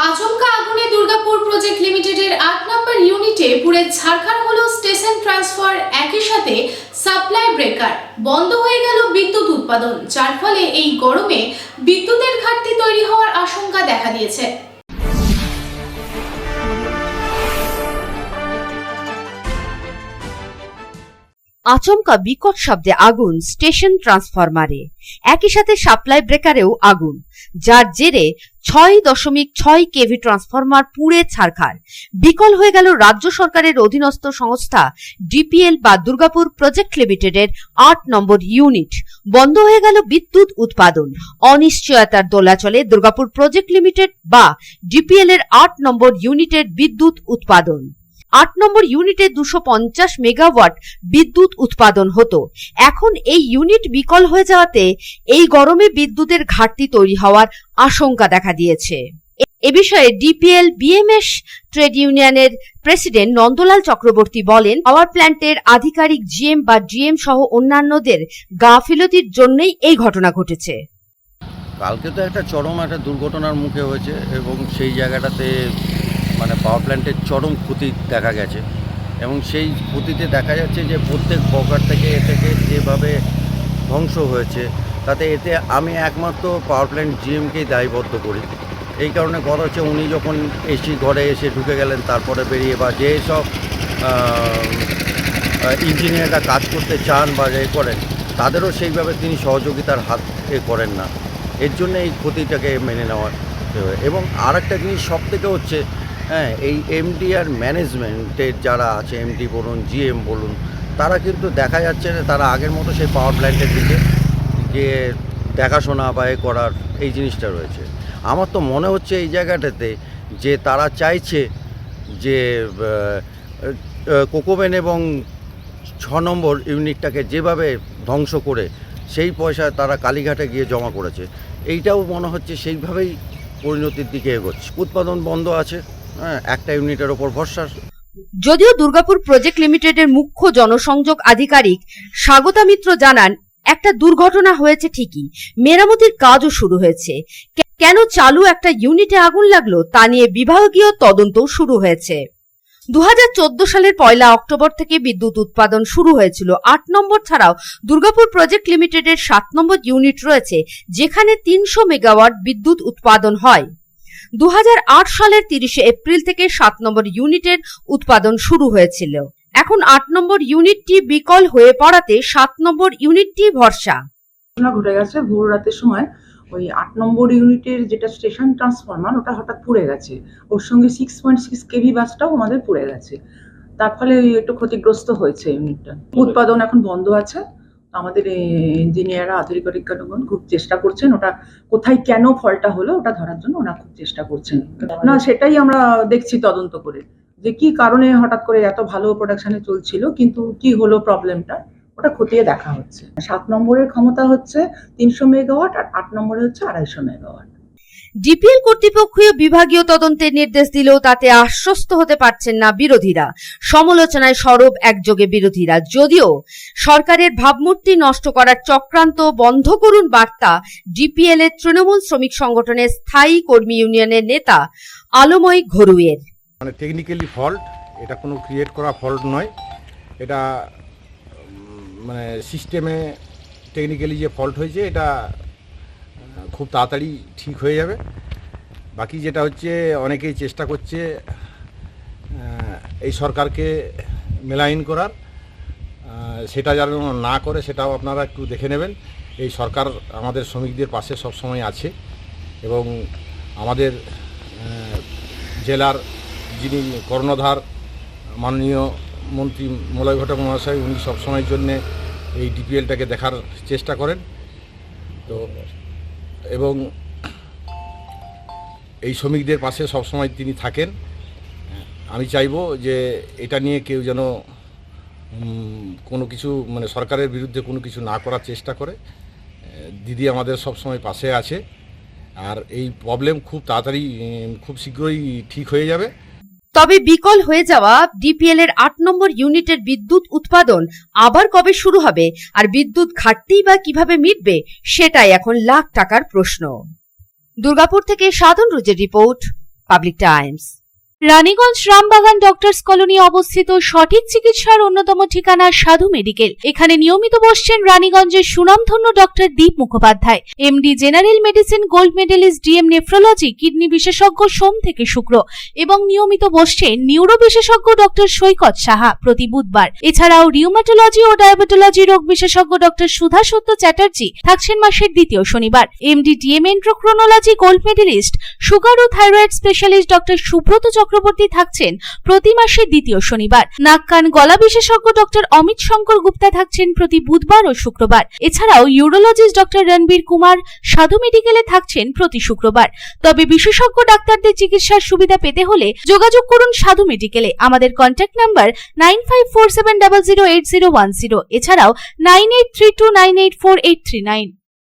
আচমকা আগুনে দুর্গাপুর প্রজেক্ট লিমিটেডের ৮ নম্বর ইউনিটে পুড়ে ছারখার হলো স্টেশন ট্রান্সফার, একই সাথে সাপ্লাই ব্রেকার। বন্ধ হয়ে গেল বিদ্যুৎ উৎপাদন, যার ফলে এই গরমে বিদ্যুতের ঘাটতি তৈরি হওয়ার আশঙ্কা দেখা দিয়েছে। আচমকা বিকট শব্দে আগুন স্টেশন ট্রান্সফরমারে, একই সাথে সাপ্লাই ব্রেকারেও আগুন, যার জেরে ৬.৬ কেভি ট্রান্সফরমার পুড়ে ছারখার। বিকল হয়ে গেল রাজ্য সরকারের অধীনস্থ সংস্থা ডিপিএল বা দুর্গাপুর প্রজেক্ট লিমিটেডের ৮ নম্বর ইউনিট। বন্ধ হয়ে গেল বিদ্যুৎ উৎপাদন। অনিশ্চয়তার দোলাচলে দুর্গাপুর প্রজেক্ট লিমিটেড বা ডিপিএল এর ৮ নম্বর ইউনিটের বিদ্যুৎ উৎপাদন। ৮ নম্বর ইউনিটে ২৫০ মেগাওয়াট বিদ্যুৎ উৎপাদন হতো। এখন এই ইউনিট বিকল হয়ে যাওয়াতে এই গরমে বিদ্যুতের ঘাটতি তৈরি হওয়ার আশঙ্কা দেখা দিয়েছে। এ বিষয়ে ডিপিএল বিএমএস ট্রেড ইউনিয়নের প্রেসিডেন্ট নন্দলাল চক্রবর্তী বলেন, পাওয়ার প্ল্যান্টের আধিকারিক জিএম বা ডিএম সহ অন্যান্যদের গাফিলতির জন্যই এই ঘটনা ঘটেছে। কালকে তো একটা চরম দুর্ঘটনার মুখে হয়েছে এবং সেই জায়গাটাতে পাওয়ার প্ল্যান্টের চরম ক্ষতি দেখা গেছে এবং সেই ক্ষতিতে দেখা যাচ্ছে যে প্রত্যেক প্রকার থেকে যেভাবে ধ্বংস হয়েছে, তাতে এতে আমি একমাত্র পাওয়ার প্ল্যান্ট জিএমকেই দায়বদ্ধ করি। এই কারণে কথা হচ্ছে, উনি যখন এসি ঘরে এসে ঢুকে গেলেন, তারপরে বেরিয়ে বা যেসব ইঞ্জিনিয়াররা কাজ করতে চান বা করেন, তাদেরও সেইভাবে তিনি সহযোগিতার হাত করেন না। এর জন্য এই ক্ষতিটাকে মেনে নেওয়া। এবং আর একটা জিনিস সব থেকে হচ্ছে, এই এমডি আর ম্যানেজমেন্টের যারা আছে, এমডি বলুন, জিএম বলুন, তারা কিন্তু দেখা যাচ্ছে না তারা আগের মতো সেই পাওয়ার প্ল্যান্টের দিকে যে দেখাশোনা বা করার এই জিনিসটা রয়েছে। আমার তো মনে হচ্ছে এই জায়গাটাতে যে তারা চাইছে যে কোকোবেন এবং ৬ নম্বর ইউনিটটাকে যেভাবে ধ্বংস করে সেই পয়সা তারা কালীঘাটে গিয়ে জমা করেছে, এইটাও মনে হচ্ছে সেইভাবেই পরিণতির দিকে এগোচ্ছে। উৎপাদন বন্ধ আছে, একটা ইউনিটের ওপর ভরসা। যদিও দুর্গাপুর প্রজেক্ট লিমিটেডের মুখ্য জনসংযোগ আধিকারিক স্বাগতা মিত্র জানান, একটা দুর্ঘটনা হয়েছে ঠিকই, মেরামতির কাজও শুরু হয়েছে। কেন চালু একটা ইউনিটে আগুন লাগলো তা নিয়ে বিভাগীয় তদন্ত শুরু হয়েছে। ২০১৪ সালের ১ অক্টোবর থেকে বিদ্যুৎ উৎপাদন শুরু হয়েছিল। ৮ নম্বর ছাড়াও দুর্গাপুর প্রজেক্ট লিমিটেডের ৭ নম্বর ইউনিট রয়েছে, যেখানে ৩০০ মেগাওয়াট বিদ্যুৎ উৎপাদন হয়। ২০০৮ সালের ৩০ এপ্রিল থেকে ৭ নম্বর ইউনিটের উৎপাদন শুরু হয়েছিল। এখন ৮ নম্বর ইউনিটটি বিকল হয়ে পড়াতে ৭ নম্বর ইউনিটটি ভরসা। ঘটে গেছে ভোর রাতের সময়, ওই ৮ নম্বর ইউনিটের যেটা স্টেশন ট্রান্সফরমার, ওটা হঠাৎ পুড়ে গেছে। ওর সঙ্গে 6.6 কেভি বাসটাও আমাদের পুড়ে গেছে। তার ফলে একটু ক্ষতিগ্রস্ত হয়েছে ইউনিটটা। উৎপাদন এখন বন্ধ আছে। আমাদের ইঞ্জিনিয়াররা, আধিকারিকগণ খুব চেষ্টা করছেন ওটা কোথায় কেন ফলটা হলো ওটা ধরার জন্য ওরা খুব চেষ্টা করছেন। না, সেটাই আমরা দেখছি তদন্ত করে, যে কি কারণে হঠাৎ করে এত ভালো প্রোডাকশনে চলছিল কিন্তু কি হলো প্রবলেমটা, ওটা খতিয়ে দেখা হচ্ছে। ৭ নম্বরের ক্ষমতা হচ্ছে ৩০০ মেগাওয়াট আর ৮ নম্বরে হচ্ছে ২৫০ মেগাওয়াট। ডিপিএল কর্তৃপক্ষীয় বিভাগীয় তদন্তের নির্দেশ দিলেও তাতে আশ্বস্ত হতে পারছেন না বিরোধীরা। সমালোচনায় সরব একযোগে বিরোধীরা। যদিও সরকারের ভাবমূর্তি নষ্ট করার চক্রান্ত বন্ধ করুন বার্তা ডিপিএল এর তৃণমূল শ্রমিক সংগঠনের স্থায়ী কর্মী ইউনিয়নের নেতা আলময় ঘরুয়ের। টেকনিক্যালি ফল্ট, এটা কোনো ক্রিয়েট করা ফল্ট নয়। এটা সিস্টেমে টেকনিক্যালি যে ফল্ট হয়েছে, এটা খুব তাড়াতাড়ি ঠিক হয়ে যাবে। বাকি যেটা হচ্ছে, অনেকেই চেষ্টা করছে এই সরকারকে মেলাইন করার, সেটা যেন না করে সেটাও আপনারা একটু দেখে নেবেন। এই সরকার আমাদের শ্রমিকদের পাশে সবসময় আছে এবং আমাদের জেলার যিনি কর্ণধার মাননীয় মন্ত্রী মলয় ঘটক মহাশয়, উনি সবসময়ের জন্যে এই ডিপিএলটাকে দেখার চেষ্টা করেন। তো এবং এই শ্রমিকদের পাশে সবসময় তিনি থাকেন। আমি চাইবো যে এটা নিয়ে কেউ যেন কোনো কিছু সরকারের বিরুদ্ধে কোনো কিছু না করার চেষ্টা করে। দিদি আমাদের সবসময় পাশে আছে আর এই প্রবলেম খুব তাড়াতাড়ি, খুব শীঘ্রই ঠিক হয়ে যাবে। তবে বিকল হয়ে যাওয়া ডিপিএল এর ৮ নম্বর ইউনিটের বিদ্যুৎ উৎপাদন আবার কবে শুরু হবে আর বিদ্যুৎ ঘাটতি বা কিভাবে মিটবে, সেটাই এখন লাখ টাকার প্রশ্ন। দুর্গাপুর থেকে সাধন রুজের report, Public Times. Raniganj Rambagan doctors colony অবস্থিত সঠিক চিকিৎসার অন্যতম ঠিকানা সাধু মেডিকেল। এখানে নিয়মিত বসছেন রানীগঞ্জের সুনামধন্য doctor Deep Mukhopadhyay, MD general medicine, gold medalist, DM nephrology, kidney বিশেষজ্ঞ সোম থেকে শুক্র, এবং নিয়মিত বসছেন নিউরো বিশেষজ্ঞ ডক্টর সৈকত সাহা প্রতি বুধবার। এছাড়াও রিউমাটোলজি ও ডায়াবেটোলজি রোগ বিশেষজ্ঞ ডক্টর সুধা সত্য চ্যাটার্জি থাকছেন মাসের দ্বিতীয় শনিবার। MD DM endocrinology, gold medalist, sugar ও thyroid specialist doctor Subrata Chakraborty থাকছেন প্রতি মাসের দ্বিতীয় শনিবার। নাক কান গলা বিশেষজ্ঞ ডক্টর অমিত শঙ্কর গুপ্তা থাকছেন প্রতি বুধবার ও শুক্রবার। এছাড়াও ইউরোলজিস্ট ডক্টর রণবীর কুমার সাধু মেডিকেলে থাকছেন প্রতি শুক্রবার। তবে বিশেষজ্ঞ ডাক্তারদের চিকিৎসার সুবিধা পেতে হলে যোগাযোগ করুন সাধু মেডিকেলে। আমাদের কন্ট্যাক্ট নাম্বার 9547008010, এছাড়াও 9832984839।